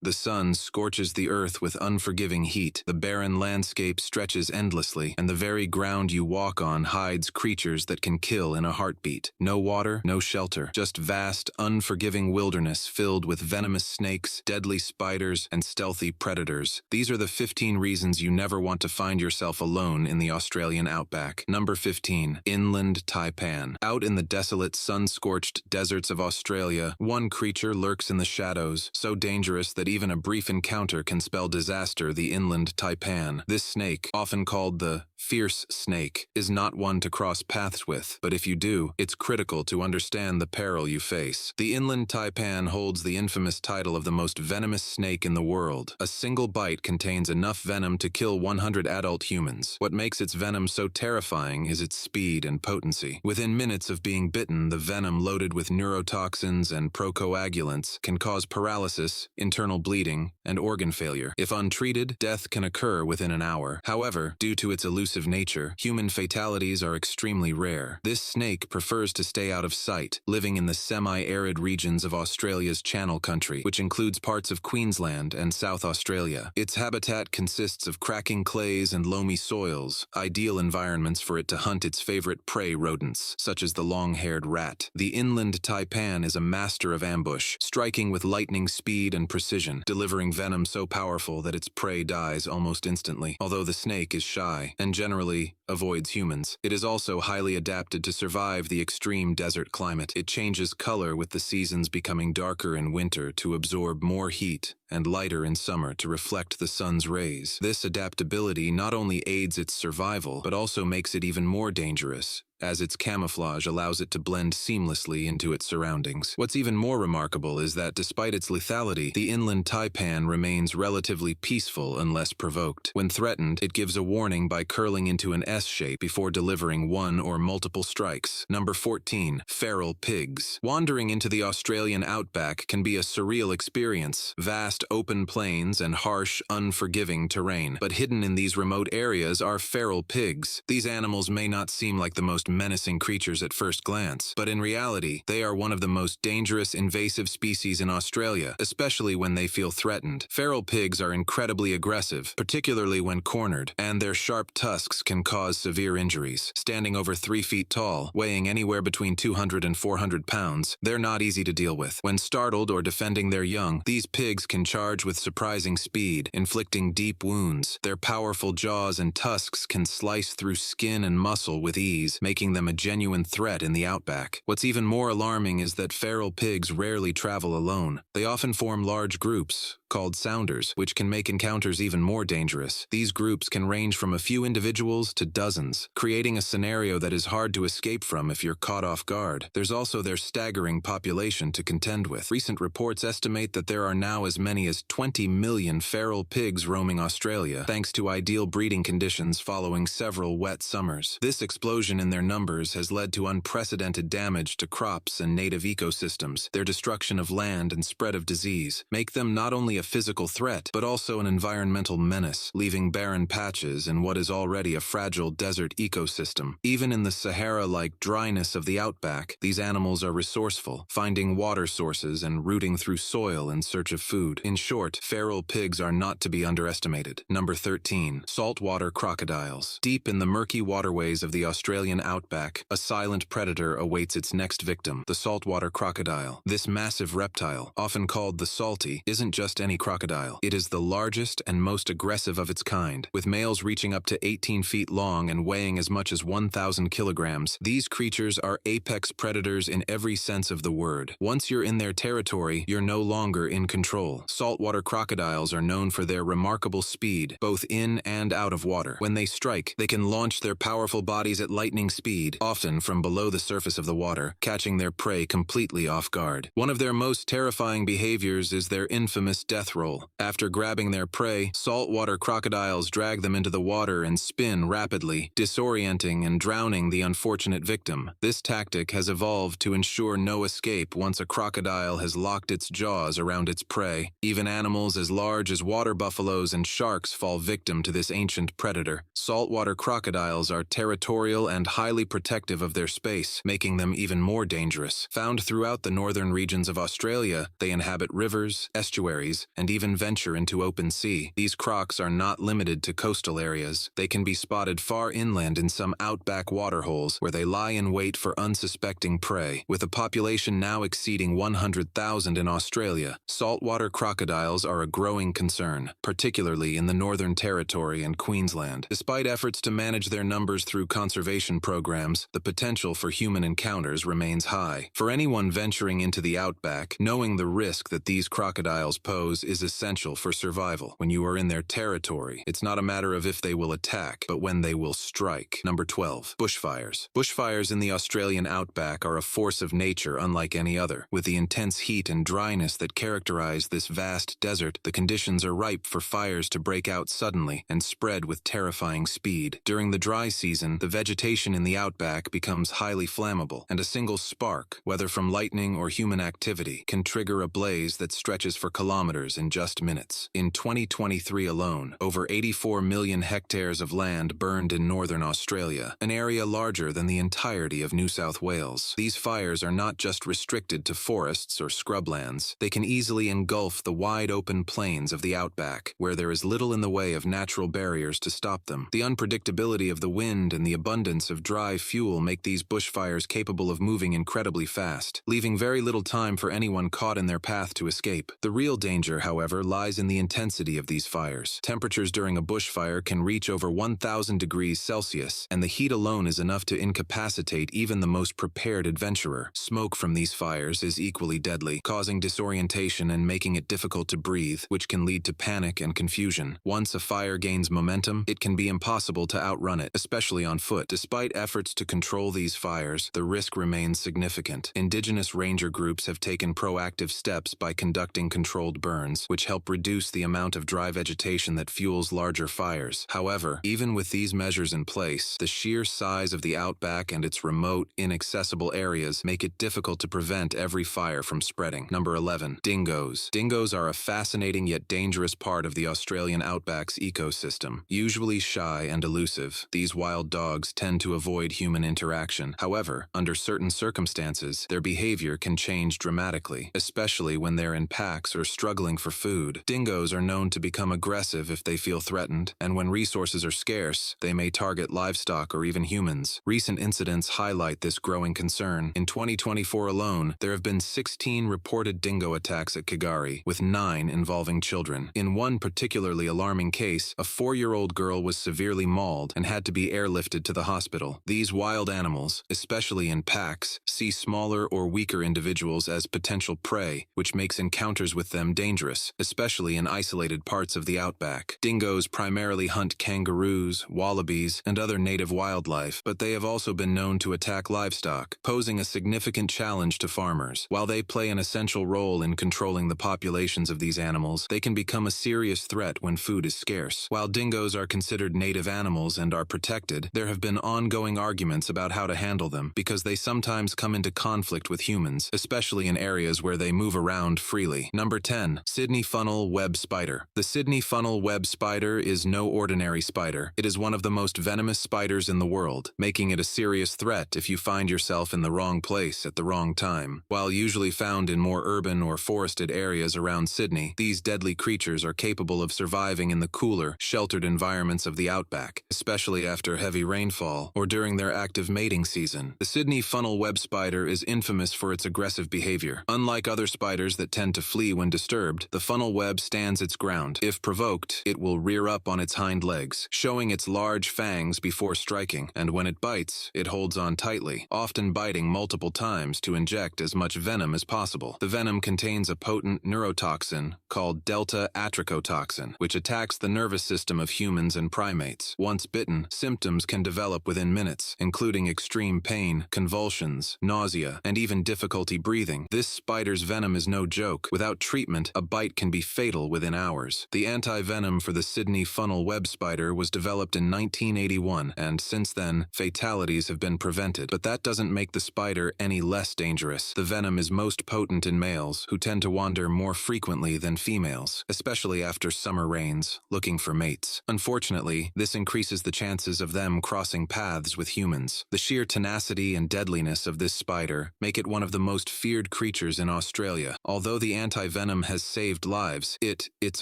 The sun scorches the earth with unforgiving heat, the barren landscape stretches endlessly, and the very ground you walk on hides creatures that can kill in a heartbeat. No water, no shelter, just vast, unforgiving wilderness filled with venomous snakes, deadly spiders, and stealthy predators. These are the 15 reasons you never want to find yourself alone in the Australian outback. Number 15. Inland taipan. Out in the desolate, sun-scorched deserts of Australia, one creature lurks in the shadows, so dangerous that even a brief encounter can spell disaster. The inland taipan. This snake, often called the fierce snake, is not one to cross paths with, but if you do, it's critical to understand the peril you face. The inland taipan holds the infamous title of the most venomous snake in the world. A single bite contains enough venom to kill 100 adult humans. What makes its venom so terrifying is its speed and potency. Within minutes of being bitten, the venom, loaded with neurotoxins and procoagulants, can cause paralysis, internal bleeding, and organ failure. If untreated, death can occur within an hour. However, due to its elusive nature, human fatalities are extremely rare. This snake prefers to stay out of sight, living in the semi-arid regions of Australia's Channel Country, which includes parts of Queensland and South Australia. Its habitat consists of cracking clays and loamy soils, ideal environments for it to hunt its favorite prey rodents, such as the long-haired rat. The inland taipan is a master of ambush, striking with lightning speed and precision, delivering venom so powerful that its prey dies almost instantly. Although the snake is shy and generally avoids humans, it is also highly adapted to survive the extreme desert climate. It changes color with the seasons becoming darker in winter to absorb more heat and lighter in summer to reflect the sun's rays. This adaptability not only aids its survival, but also makes it even more dangerous, as its camouflage allows it to blend seamlessly into its surroundings. What's even more remarkable is that despite its lethality, the inland taipan remains relatively peaceful unless provoked. When threatened, it gives a warning by curling into an S shape before delivering one or multiple strikes. Number 14. Feral pigs. Wandering into the Australian outback can be a surreal experience. Vast open plains and harsh, unforgiving terrain. But hidden in these remote areas are feral pigs. These animals may not seem like the most menacing creatures at first glance, but in reality, they are one of the most dangerous invasive species in Australia, especially when they feel threatened. Feral pigs are incredibly aggressive, particularly when cornered, and their sharp tusks can cause severe injuries. Standing over 3 feet tall, weighing anywhere between 200 and 400 pounds, they're not easy to deal with. When startled or defending their young, these pigs can charge with surprising speed, inflicting deep wounds. Their powerful jaws and tusks can slice through skin and muscle with ease, making them a genuine threat in the outback. What's even more alarming is that feral pigs rarely travel alone. They often form large groups, called sounders, which can make encounters even more dangerous. These groups can range from a few individuals to dozens, creating a scenario that is hard to escape from if you're caught off guard. There's also their staggering population to contend with. Recent reports estimate that there are now as many as 20 million feral pigs roaming Australia, thanks to ideal breeding conditions following several wet summers. This explosion in their numbers has led to unprecedented damage to crops and native ecosystems. Their destruction of land and spread of disease make them not only a physical threat, but also an environmental menace, leaving barren patches in what is already a fragile desert ecosystem. Even in the Sahara-like dryness of the outback, these animals are resourceful, finding water sources and rooting through soil in search of food. In short, feral pigs are not to be underestimated. Number 13. Saltwater crocodiles. Deep in the murky waterways of the Australian outback, a silent predator awaits its next victim, the saltwater crocodile. This massive reptile, often called the salty, isn't just any crocodile. It is the largest and most aggressive of its kind, with males reaching up to 18 feet long and weighing as much as 1,000 kilograms. These creatures are apex predators in every sense of the word. Once you're in their territory, you're no longer in control. Saltwater crocodiles are known for their remarkable speed, both in and out of water. When they strike, they can launch their powerful bodies at lightning speed, often from below the surface of the water, catching their prey completely off guard. One of their most terrifying behaviors is their infamous death roll. After grabbing their prey, saltwater crocodiles drag them into the water and spin rapidly, disorienting and drowning the unfortunate victim. This tactic has evolved to ensure no escape once a crocodile has locked its jaws around its prey. Even animals as large as water buffaloes and sharks fall victim to this ancient predator. Saltwater crocodiles are territorial and highly highly protective of their space, making them even more dangerous. Found throughout the northern regions of Australia, they inhabit rivers, estuaries, and even venture into open sea. These crocs are not limited to coastal areas. They can be spotted far inland in some outback waterholes, where they lie in wait for unsuspecting prey. With a population now exceeding 100,000 in Australia, saltwater crocodiles are a growing concern, particularly in the Northern Territory and Queensland. Despite efforts to manage their numbers through conservation programs, the potential for human encounters remains high. For anyone venturing into the outback, knowing the risk that these crocodiles pose is essential for survival. When you are in their territory, it's not a matter of if they will attack, but when they will strike. Number 12. Bushfires. Bushfires in the Australian outback are a force of nature unlike any other. With the intense heat and dryness that characterize this vast desert, the conditions are ripe for fires to break out suddenly and spread with terrifying speed. During the dry season, the vegetation in the outback becomes highly flammable, and a single spark, whether from lightning or human activity, can trigger a blaze that stretches for kilometers in just minutes. In 2023 alone, over 84 million hectares of land burned in northern Australia, an area larger than the entirety of New South Wales. These fires are not just restricted to forests or scrublands. They can easily engulf the wide-open plains of the outback, where there is little in the way of natural barriers to stop them. The unpredictability of the wind and the abundance of dry fuel make these bushfires capable of moving incredibly fast, leaving very little time for anyone caught in their path to escape. The real danger, however, lies in the intensity of these fires. Temperatures during a bushfire can reach over 1,000 degrees Celsius, and the heat alone is enough to incapacitate even the most prepared adventurer. Smoke from these fires is equally deadly, causing disorientation and making it difficult to breathe, which can lead to panic and confusion. Once a fire gains momentum, it can be impossible to outrun it, especially on foot. Despite efforts to control these fires, the risk remains significant. Indigenous ranger groups have taken proactive steps by conducting controlled burns, which help reduce the amount of dry vegetation that fuels larger fires. However, even with these measures in place, the sheer size of the outback and its remote, inaccessible areas make it difficult to prevent every fire from spreading. Number 11. Dingoes. Dingoes are a fascinating yet dangerous part of the Australian outback's ecosystem. Usually shy and elusive, these wild dogs tend to avoid human interaction. However, under certain circumstances, their behavior can change dramatically, especially when they're in packs or struggling for food. Dingoes are known to become aggressive if they feel threatened, and when resources are scarce, they may target livestock or even humans. Recent incidents highlight this growing concern. In 2024 alone, there have been 16 reported dingo attacks at Kagari, with 9 involving children. In one particularly alarming case, a 4-year-old girl was severely mauled and had to be airlifted to the hospital. These wild animals, especially in packs, see smaller or weaker individuals as potential prey, which makes encounters with them dangerous, especially in isolated parts of the outback. Dingoes primarily hunt kangaroos, wallabies, and other native wildlife, but they have also been known to attack livestock, posing a significant challenge to farmers. While they play an essential role in controlling the populations of these animals, they can become a serious threat when food is scarce. While dingoes are considered native animals and are protected, there have been ongoing arguments about how to handle them, because they sometimes come into conflict with humans, especially in areas where they move around freely. Number 10. Sydney funnel web spider. The Sydney funnel web spider is no ordinary spider. It is one of the most venomous spiders in the world, making it a serious threat if you find yourself in the wrong place at the wrong time. While usually found in more urban or forested areas around Sydney, these deadly creatures are capable of surviving in the cooler, sheltered environments of the outback, especially after heavy rainfall or during their active mating season. The Sydney funnel web spider is infamous for its aggressive behavior. Unlike other spiders that tend to flee when disturbed, the funnel web stands its ground. If provoked, it will rear up on its hind legs, showing its large fangs before striking, and when it bites, it holds on tightly, often biting multiple times to inject as much venom as possible. The venom contains a potent neurotoxin called delta atrichotoxin, which attacks the nervous system of humans and primates. Once bitten, symptoms can develop within minutes, including extreme pain, convulsions, nausea, and even difficulty breathing. This spider's venom is no joke. Without treatment, a bite can be fatal within hours. The anti-venom for the Sydney funnel web spider was developed in 1981, and since then, fatalities have been prevented. But that doesn't make the spider any less dangerous. The venom is most potent in males, who tend to wander more frequently than females, especially after summer rains, looking for mates. Unfortunately, this increases the chances of them crossing paths with with humans. The sheer tenacity and deadliness of this spider make it one of the most feared creatures in Australia. Although the anti-venom has saved lives, its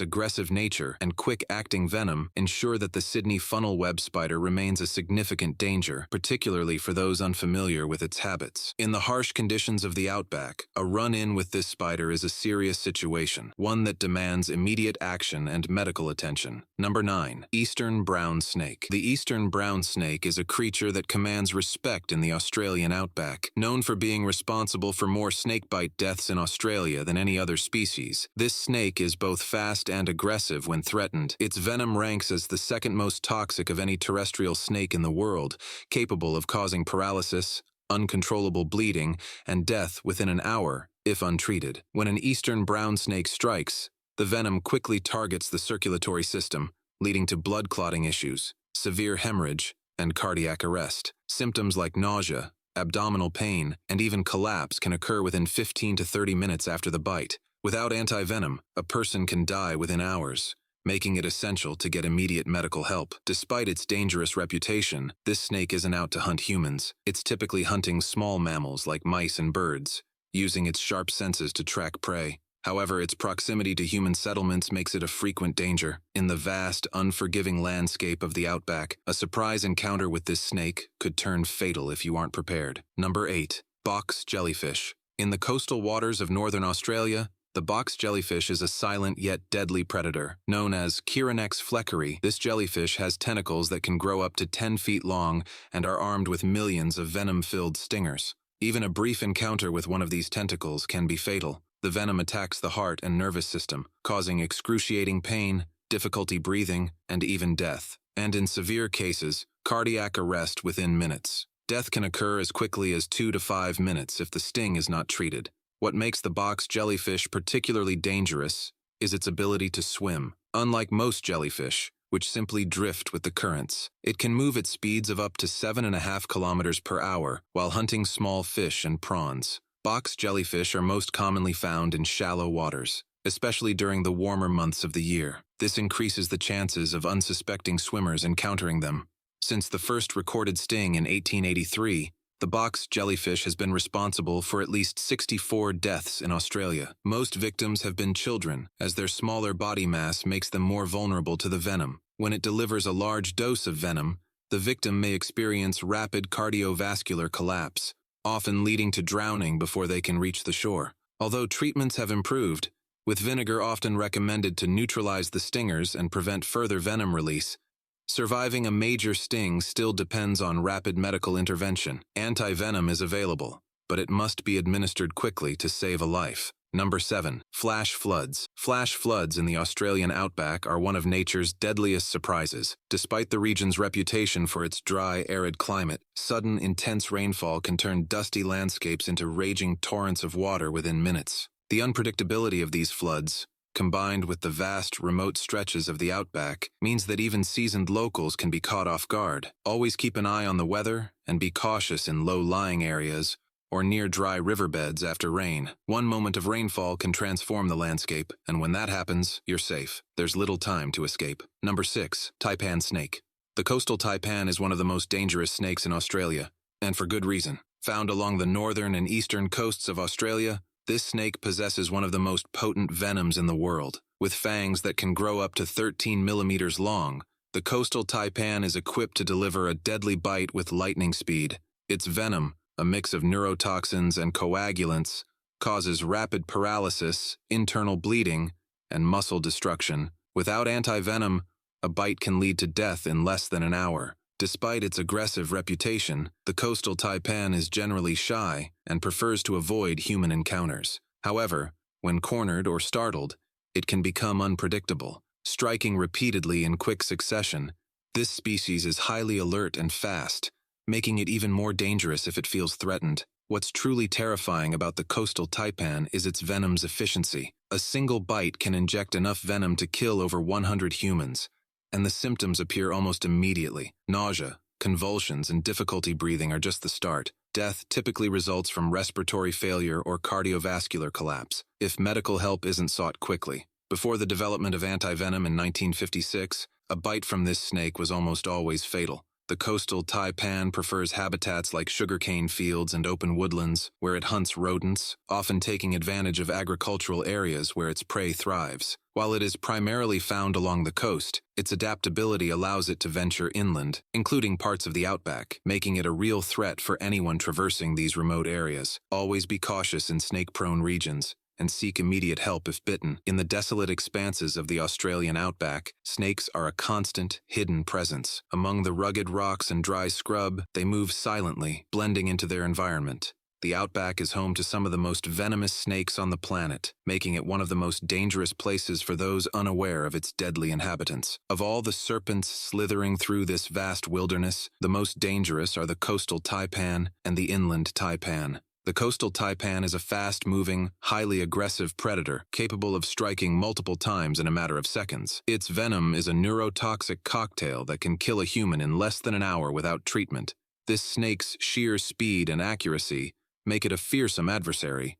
aggressive nature and quick-acting venom ensure that the Sydney funnel web spider remains a significant danger, particularly for those unfamiliar with its habits. In the harsh conditions of the outback, a run-in with this spider is a serious situation, one that demands immediate action and medical attention. Number 9. Eastern brown snake. The eastern brown snake is a creature that commands respect in the Australian outback. Known for being responsible for more snakebite deaths in Australia than any other species, this snake is both fast and aggressive when threatened. Its venom ranks as the second most toxic of any terrestrial snake in the world, capable of causing paralysis, uncontrollable bleeding, and death within an hour if untreated. When an eastern brown snake strikes, the venom quickly targets the circulatory system, leading to blood clotting issues, severe hemorrhage, and cardiac arrest. Symptoms like nausea, abdominal pain, and even collapse can occur within 15 to 30 minutes after the bite. Without anti-venom, a person can die within hours, making it essential to get immediate medical help. Despite its dangerous reputation, this snake isn't out to hunt humans. It's typically hunting small mammals like mice and birds, using its sharp senses to track prey. However, its proximity to human settlements makes it a frequent danger. In the vast, unforgiving landscape of the outback, a surprise encounter with this snake could turn fatal if you aren't prepared. Number 8. Box jellyfish. In the coastal waters of northern Australia, the box jellyfish is a silent yet deadly predator. Known as Chironex fleckeri, this jellyfish has tentacles that can grow up to 10 feet long and are armed with millions of venom-filled stingers. Even a brief encounter with one of these tentacles can be fatal. The venom attacks the heart and nervous system, causing excruciating pain, difficulty breathing, and even death. And in severe cases, cardiac arrest within minutes. Death can occur as quickly as 2 to 5 minutes if the sting is not treated. What makes the box jellyfish particularly dangerous is its ability to swim. Unlike most jellyfish, which simply drift with the currents, it can move at speeds of up to 7.5 kilometers per hour while hunting small fish and prawns. Box jellyfish are most commonly found in shallow waters, especially during the warmer months of the year. This increases the chances of unsuspecting swimmers encountering them. Since the first recorded sting in 1883, the box jellyfish has been responsible for at least 64 deaths in Australia. Most victims have been children, as their smaller body mass makes them more vulnerable to the venom. When it delivers a large dose of venom, the victim may experience rapid cardiovascular collapse, often leading to drowning before they can reach the shore. Although treatments have improved, with vinegar often recommended to neutralize the stingers and prevent further venom release, surviving a major sting still depends on rapid medical intervention. Anti-venom is available, but it must be administered quickly to save a life. Number 7. Flash floods. Flash floods in the Australian outback are one of nature's deadliest surprises. Despite the region's reputation for its dry, arid climate, sudden, intense rainfall can turn dusty landscapes into raging torrents of water within minutes. The unpredictability of these floods, combined with the vast, remote stretches of the outback, means that even seasoned locals can be caught off guard. Always keep an eye on the weather and be cautious in low-lying areas or near dry riverbeds after rain. One moment of rainfall can transform the landscape, and when that happens, you're safe. There's little time to escape. Number 6. Taipan snake. The coastal taipan is one of the most dangerous snakes in Australia, and for good reason. Found along the northern and eastern coasts of Australia, this snake possesses one of the most potent venoms in the world. With fangs that can grow up to 13 millimeters long, the coastal taipan is equipped to deliver a deadly bite with lightning speed. Its venom, a mix of neurotoxins and coagulants, causes rapid paralysis, internal bleeding, and muscle destruction. Without anti-venom, a bite can lead to death in less than an hour. Despite its aggressive reputation, the coastal taipan is generally shy and prefers to avoid human encounters. However, when cornered or startled, it can become unpredictable, striking repeatedly in quick succession. This species is highly alert and fast, making it even more dangerous if it feels threatened. What's truly terrifying about the coastal taipan is its venom's efficiency. A single bite can inject enough venom to kill over 100 humans, and the symptoms appear almost immediately. Nausea, convulsions, and difficulty breathing are just the start. Death typically results from respiratory failure or cardiovascular collapse, if medical help isn't sought quickly. Before the development of anti-venom in 1956, a bite from this snake was almost always fatal. The coastal taipan prefers habitats like sugarcane fields and open woodlands, where it hunts rodents, often taking advantage of agricultural areas where its prey thrives. While it is primarily found along the coast, its adaptability allows it to venture inland, including parts of the outback, making it a real threat for anyone traversing these remote areas. Always be cautious in snake-prone regions, and seek immediate help if bitten. In the desolate expanses of the Australian outback, snakes are a constant, hidden presence. Among the rugged rocks and dry scrub, they move silently, blending into their environment. The outback is home to some of the most venomous snakes on the planet, making it one of the most dangerous places for those unaware of its deadly inhabitants. Of all the serpents slithering through this vast wilderness, the most dangerous are the coastal taipan and the inland taipan. The coastal taipan is a fast-moving, highly aggressive predator, capable of striking multiple times in a matter of seconds. Its venom is a neurotoxic cocktail that can kill a human in less than an hour without treatment. This snake's sheer speed and accuracy make it a fearsome adversary.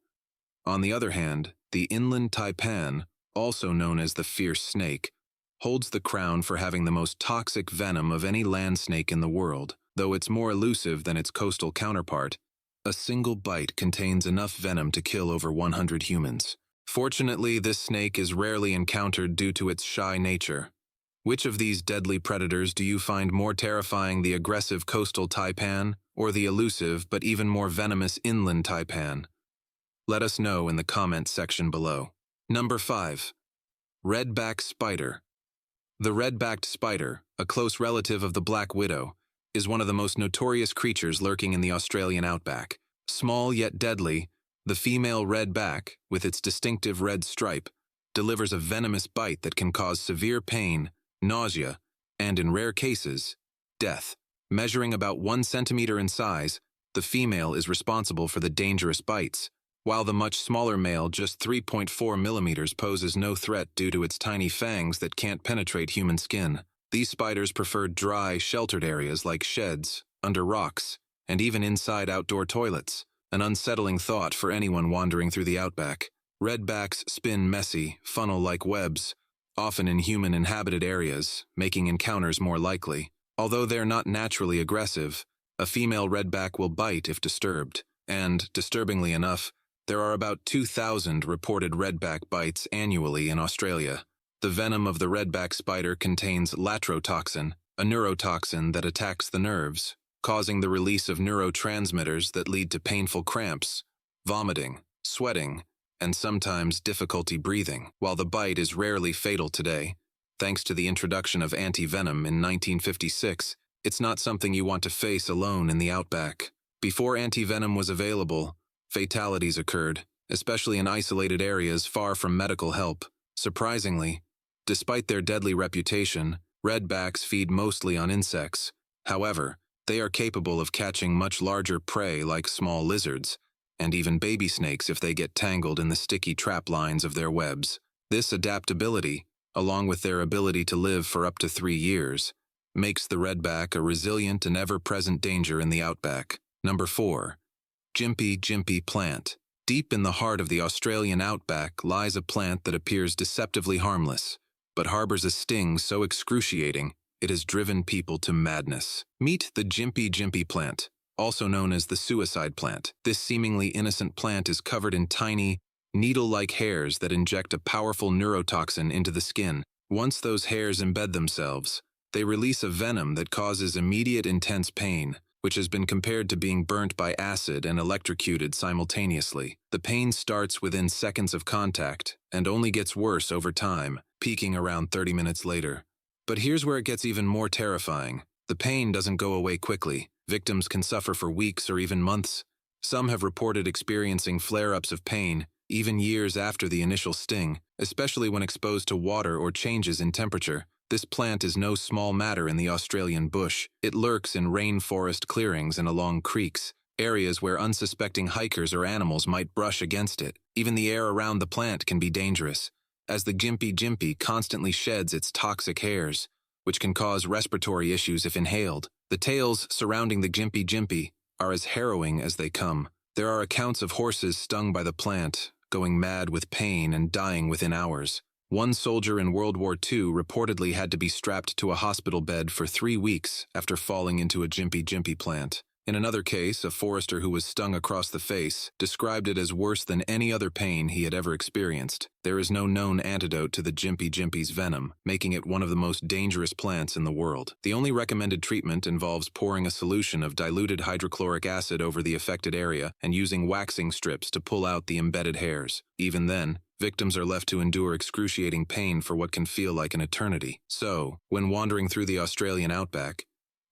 On the other hand, the inland taipan, also known as the fierce snake, holds the crown for having the most toxic venom of any land snake in the world. Though it's more elusive than its coastal counterpart, a single bite contains enough venom to kill over 100 humans. Fortunately, this snake is rarely encountered due to its shy nature. Which of these deadly predators do you find more terrifying, the aggressive coastal taipan or the elusive but even more venomous inland taipan? Let us know in the comments section below. Number 5. Red-backed spider. The red-backed spider, a close relative of the black widow, is one of the most notorious creatures lurking in the Australian outback. Small yet deadly, the female redback, with its distinctive red stripe, delivers a venomous bite that can cause severe pain, nausea, and in rare cases, death. Measuring about 1 centimeter in size, the female is responsible for the dangerous bites, while the much smaller male, just 3.4 millimeters, poses no threat due to its tiny fangs that can't penetrate human skin. These spiders prefer dry, sheltered areas like sheds, under rocks, and even inside outdoor toilets, an unsettling thought for anyone wandering through the outback. Redbacks spin messy, funnel-like webs, often in human-inhabited areas, making encounters more likely. Although they're not naturally aggressive, a female redback will bite if disturbed, and, disturbingly enough, there are about 2,000 reported redback bites annually in Australia. The venom of the redback spider contains latrotoxin, a neurotoxin that attacks the nerves, causing the release of neurotransmitters that lead to painful cramps, vomiting, sweating, and sometimes difficulty breathing. While the bite is rarely fatal today, thanks to the introduction of anti-venom in 1956, it's not something you want to face alone in the outback. Before anti-venom was available, fatalities occurred, especially in isolated areas far from medical help. Surprisingly, despite their deadly reputation, redbacks feed mostly on insects. However, they are capable of catching much larger prey like small lizards, and even baby snakes if they get tangled in the sticky trap lines of their webs. This adaptability, along with their ability to live for up to 3 years, makes the redback a resilient and ever-present danger in the outback. Number 4. Gympie plant. Deep in the heart of the Australian outback lies a plant that appears deceptively harmless, but harbors a sting so excruciating it has driven people to madness. Meet the gympie plant, also known as the suicide plant. This seemingly innocent plant is covered in tiny, needle-like hairs that inject a powerful neurotoxin into the skin. Once those hairs embed themselves, they release a venom that causes immediate intense pain, which has been compared to being burnt by acid and electrocuted simultaneously. The pain starts within seconds of contact and only gets worse over time, peaking around 30 minutes later. But here's where it gets even more terrifying. The pain doesn't go away quickly. Victims can suffer for weeks or even months. Some have reported experiencing flare-ups of pain, even years after the initial sting, especially when exposed to water or changes in temperature. This plant is no small matter in the Australian bush. It lurks in rainforest clearings and along creeks, areas where unsuspecting hikers or animals might brush against it. Even the air around the plant can be dangerous, as the gympie constantly sheds its toxic hairs, which can cause respiratory issues if inhaled. The tales surrounding the gympie are as harrowing as they come. There are accounts of horses stung by the plant, going mad with pain and dying within hours. One soldier in World War II reportedly had to be strapped to a hospital bed for 3 weeks after falling into a jimpy plant. In another case, a forester who was stung across the face described it as worse than any other pain he had ever experienced. There is no known antidote to the jimpy's venom, making it one of the most dangerous plants in the world. The only recommended treatment involves pouring a solution of diluted hydrochloric acid over the affected area and using waxing strips to pull out the embedded hairs. Even then, victims are left to endure excruciating pain for what can feel like an eternity. So, when wandering through the Australian outback,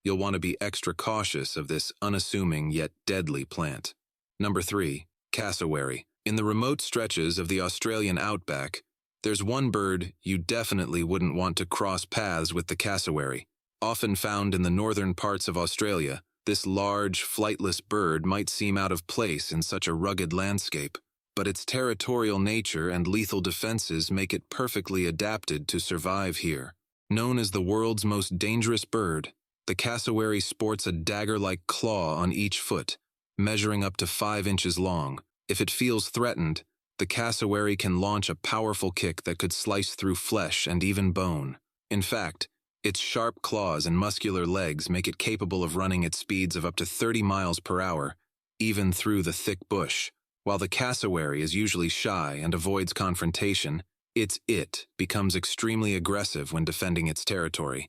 you'll want to be extra cautious of this unassuming yet deadly plant. Number 3. Cassowary. In the remote stretches of the Australian outback, there's one bird you definitely wouldn't want to cross paths with: the cassowary. Often found in the northern parts of Australia, this large, flightless bird might seem out of place in such a rugged landscape, but its territorial nature and lethal defenses make it perfectly adapted to survive here. Known as the world's most dangerous bird, the cassowary sports a dagger-like claw on each foot, measuring up to 5 inches long. If it feels threatened, the cassowary can launch a powerful kick that could slice through flesh and even bone. In fact, its sharp claws and muscular legs make it capable of running at speeds of up to 30 miles per hour, even through the thick bush. While the cassowary is usually shy and avoids confrontation, it becomes extremely aggressive when defending its territory,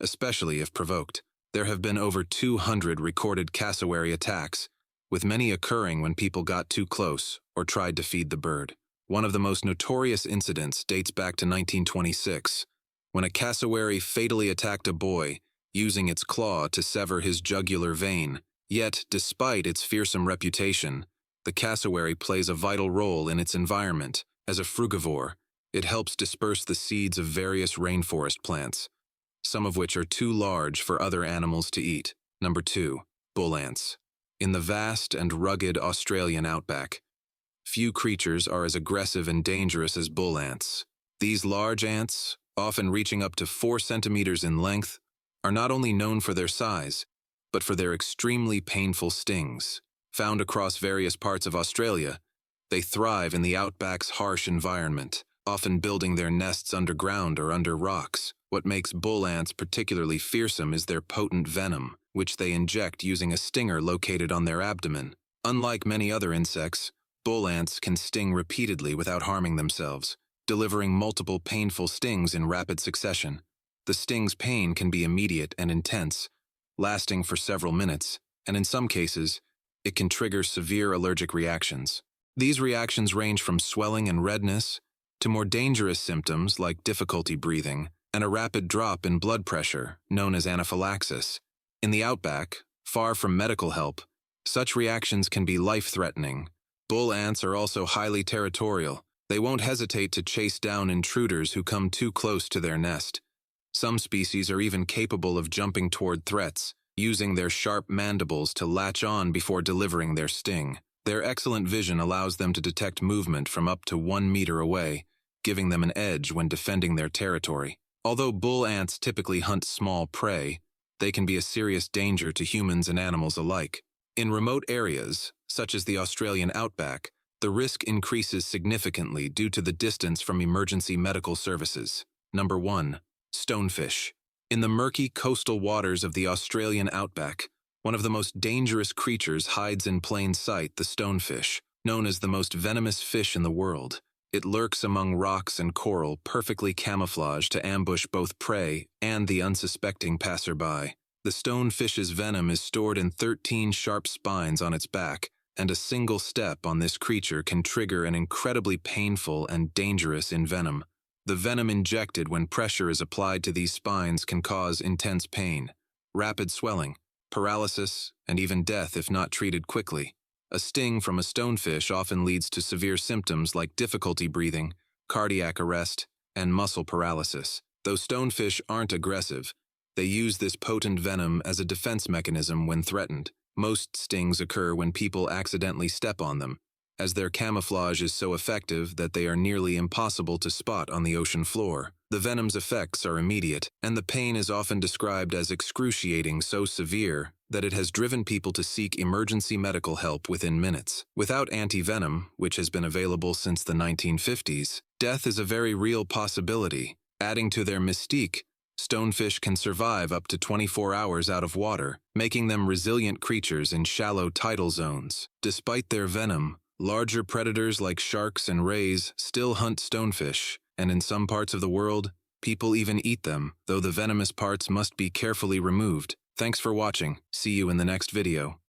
especially if provoked. There have been over 200 recorded cassowary attacks, with many occurring when people got too close or tried to feed the bird. One of the most notorious incidents dates back to 1926, when a cassowary fatally attacked a boy, using its claw to sever his jugular vein. Yet, despite its fearsome reputation, the cassowary plays a vital role in its environment. As a frugivore, it helps disperse the seeds of various rainforest plants, some of which are too large for other animals to eat. Number 2. Bull ants. In the vast and rugged Australian outback, few creatures are as aggressive and dangerous as bull ants. These large ants, often reaching up to 4 centimeters in length, are not only known for their size, but for their extremely painful stings. Found across various parts of Australia, they thrive in the outback's harsh environment, often building their nests underground or under rocks. What makes bull ants particularly fearsome is their potent venom, which they inject using a stinger located on their abdomen. Unlike many other insects, bull ants can sting repeatedly without harming themselves, delivering multiple painful stings in rapid succession. The sting's pain can be immediate and intense, lasting for several minutes, and in some cases, it can trigger severe allergic reactions. These reactions range from swelling and redness to more dangerous symptoms like difficulty breathing and a rapid drop in blood pressure, known as anaphylaxis. In the outback, far from medical help, such reactions can be life-threatening. Bull ants are also highly territorial. They won't hesitate to chase down intruders who come too close to their nest. Some species are even capable of jumping toward threats, using their sharp mandibles to latch on before delivering their sting. Their excellent vision allows them to detect movement from up to 1 meter away, giving them an edge when defending their territory. Although bull ants typically hunt small prey, they can be a serious danger to humans and animals alike. In remote areas, such as the Australian outback, the risk increases significantly due to the distance from emergency medical services. Number 1. Stonefish. In the murky coastal waters of the Australian outback, one of the most dangerous creatures hides in plain sight: the stonefish. Known as the most venomous fish in the world, it lurks among rocks and coral, perfectly camouflaged to ambush both prey and the unsuspecting passerby. The stonefish's venom is stored in 13 sharp spines on its back, and a single step on this creature can trigger an incredibly painful and dangerous envenom. The venom injected when pressure is applied to these spines can cause intense pain, rapid swelling, paralysis, and even death if not treated quickly. A sting from a stonefish often leads to severe symptoms like difficulty breathing, cardiac arrest, and muscle paralysis. Though stonefish aren't aggressive, they use this potent venom as a defense mechanism when threatened. Most stings occur when people accidentally step on them, as their camouflage is so effective that they are nearly impossible to spot on the ocean floor. The venom's effects are immediate, and the pain is often described as excruciating, so severe that it has driven people to seek emergency medical help within minutes. Without anti-venom, which has been available since the 1950s, Death is a very real possibility. Adding to their mystique, stonefish can survive up to 24 hours out of water, making them resilient creatures in shallow tidal zones. Despite their venom, larger predators like sharks and rays still hunt stonefish, and in some parts of the world, people even eat them, though the venomous parts must be carefully removed. Thanks for watching. See you in the next video.